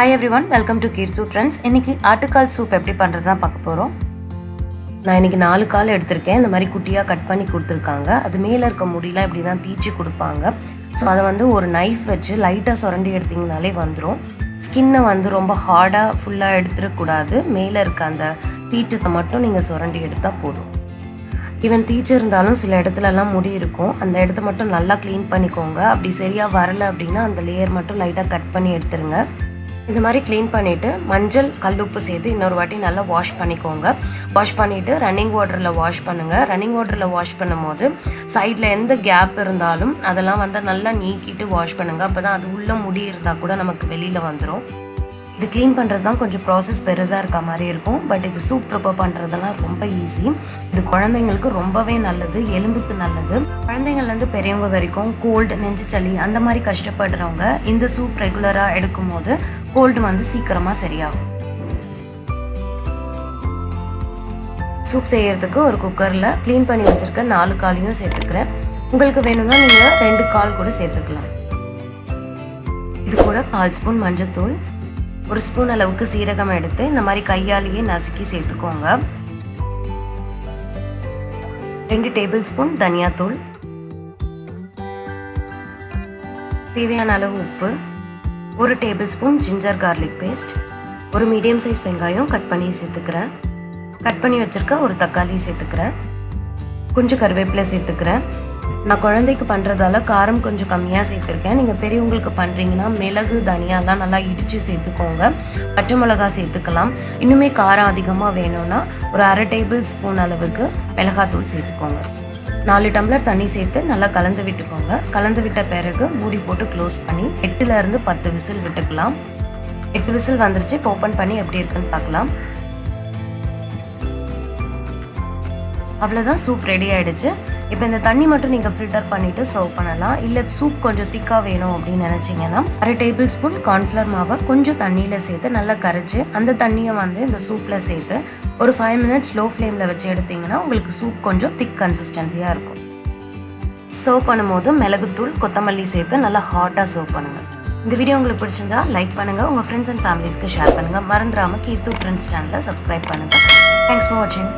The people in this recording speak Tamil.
Hi everyone, welcome to Kheer Trends. இன்னைக்கு ஆட்டுக்கால் சூப் எப்படி பண்றதுன்னு பார்க்க போறோம். நான் இன்னைக்கு 4 கால் எடுத்துர்க்கேன். இந்த மாதிரி குட்டியா கட் பண்ணி கொடுத்திருக்காங்க. அது மேல இருக்க முடியல இப்படி தான் தீச்சி கொடுப்பாங்க. சோ அத வந்து ஒரு நைஃப் வச்சு லைட்டா சுரண்டி எடுத்தீங்கனாலே வந்துரும். ஸ்கின்னை வந்து ரொம்ப ஹார்டா ஃபுல்லா எடுத்துற கூடாது. மேல இருக்க அந்த தீச்சத்தை மட்டும் நீங்க சுரண்டி எடுத்தா போதும். ஈவன் தீச்சு இருந்தாலும் சில இடத்துலலாம் முடி இருக்கும். அந்த இடத்த மட்டும் நல்லா க்ளீன் பண்ணிக்கோங்க. அப்படி சரியா வரல அப்படின்னா அந்த லேயர் மட்டும் லைட்டா கட் பண்ணி எடுத்துருங்க. இந்த மாதிரி க்ளீன் பண்ணிவிட்டு மஞ்சள் கல்லுப்பு சேர்த்து இன்னொரு வாட்டி நல்லா வாஷ் பண்ணிக்கோங்க. வாஷ் பண்ணிவிட்டு ரன்னிங் வாட்டரில் வாஷ் பண்ணுங்கள். ரன்னிங் வாட்டரில் வாஷ் பண்ணும்போது சைடில் எந்த கேப் இருந்தாலும் அதெல்லாம் வந்து நல்லா நீக்கிட்டு வாஷ் பண்ணுங்கள். அப்போ தான் அது உள்ளே முடி இருந்தால் கூட நமக்கு வெளியில் வந்துடும். இது க்ளீன் பண்ணுறது தான் கொஞ்சம் ப்ராசஸ் பெருசாக இருக்க மாதிரி இருக்கும். பட் இது சூப் ப்ரிப்பேர் பண்ணுறதெல்லாம் ரொம்ப ஈஸி. இது குழந்தைங்களுக்கு ரொம்பவே நல்லது, எலும்புக்கு நல்லது. குழந்தைங்கள்லேருந்து பெரியவங்க வரைக்கும் கோல்டு, நெஞ்சு சளி அந்த மாதிரி கஷ்டப்படுறவங்க இந்த சூப் ரெகுலராக எடுக்கும் போது கோல்டு வந்து சீக்கிரமாக சரியாகும். சூப் செய்யறதுக்கு ஒரு குக்கரில் க்ளீன் பண்ணி வச்சுருக்க 4 காலையும் சேர்த்துக்கிறேன். உங்களுக்கு வேணும்னா நீங்கள் 2 கால் கூட சேர்த்துக்கலாம். இது கூட 1/4 ஸ்பூன் மஞ்சத்தூள், 1 ஸ்பூன் அளவுக்கு சீரகம் எடுத்து இந்த மாதிரி கையாலேயே நசுக்கி சேர்த்துக்கோங்க. 2 டேபிள் ஸ்பூன் தனியாத்தூள், தேவையான அளவு உப்பு, 1 table spoon ginger garlic paste, ஒரு மீடியம் சைஸ் வெங்காயம் கட் பண்ணி சேர்த்துக்கிறேன். கட் பண்ணி வச்சுருக்க ஒரு தக்காளி சேர்த்துக்கிறேன். கொஞ்சம் கருவேப்பிலை சேர்த்துக்கிறேன். நான் குழந்தைக்கு பண்ணுறதால காரம் கொஞ்சம் கம்மியாக சேர்த்துருக்கேன். நீங்கள் பெரியவங்களுக்கு பண்ணுறீங்கன்னா மிளகு, தனியாலாம் நல்லா இடித்து சேர்த்துக்கோங்க. பச்சை மிளகா சேர்த்துக்கலாம். இன்னுமே காரம் அதிகமாக வேணும்னா ஒரு 1/2 டேபிள் ஸ்பூன் அளவுக்கு மிளகாத்தூள் சேர்த்துக்கோங்க. 4 டம்ளர் தண்ணி சேர்த்து நல்லா கலந்து விட்டுக்கோங்க. கலந்து விட்ட பிறகு மூடி போட்டு க்ளோஸ் பண்ணி 8லேருந்து 10 விசில் விட்டுக்கலாம். 8 விசில் வந்துருச்சு. இப்போ ஓப்பன் பண்ணி எப்படி இருக்குன்னு பார்க்கலாம். அவ்வளோதான், சூப் ரெடி ஆகிடுச்சு. இப்போ இந்த தண்ணி மட்டும் நீங்கள் ஃபில்டர் பண்ணிவிட்டு சர்வ் பண்ணலாம். இல்லை சூப் கொஞ்சம் திக்காக வேணும் அப்படின்னு நினச்சிங்கன்னா 1/2 டேபிள் ஸ்பூன் கார்ன்ஃப்ளவர் மாவை கொஞ்சம் தண்ணியில் சேர்த்து நல்லா கரைச்சி அந்த தண்ணியை வந்து இந்த சூப்பில் சேர்த்து ஒரு 5 மினிட்ஸ் லோ ஃப்ளேமில் வச்சு எடுத்திங்கன்னா உங்களுக்கு சூப் கொஞ்சம் திக் கன்சிஸ்டன்சியாக இருக்கும். சர்வ் பண்ணும்போது மிளகுத்தூள், கொத்தமல்லி சேர்த்து நல்லா ஹாட்டாக சர்வ் பண்ணுங்கள். இந்த வீடியோ உங்களுக்கு பிடிச்சிருந்தா லைக் பண்ணுங்கள், உங்கள் ஃப்ரெண்ட்ஸ் அண்ட் ஃபேமிலிஸ்க்கு ஷேர் பண்ணுங்கள். மறந்துடாமல் கீர் ட்ரெண்ட்ஸ் சேனலை சப்ஸ்கிரைப் பண்ணுங்கள். தேங்க்ஸ் ஃபார் வாட்சிங்.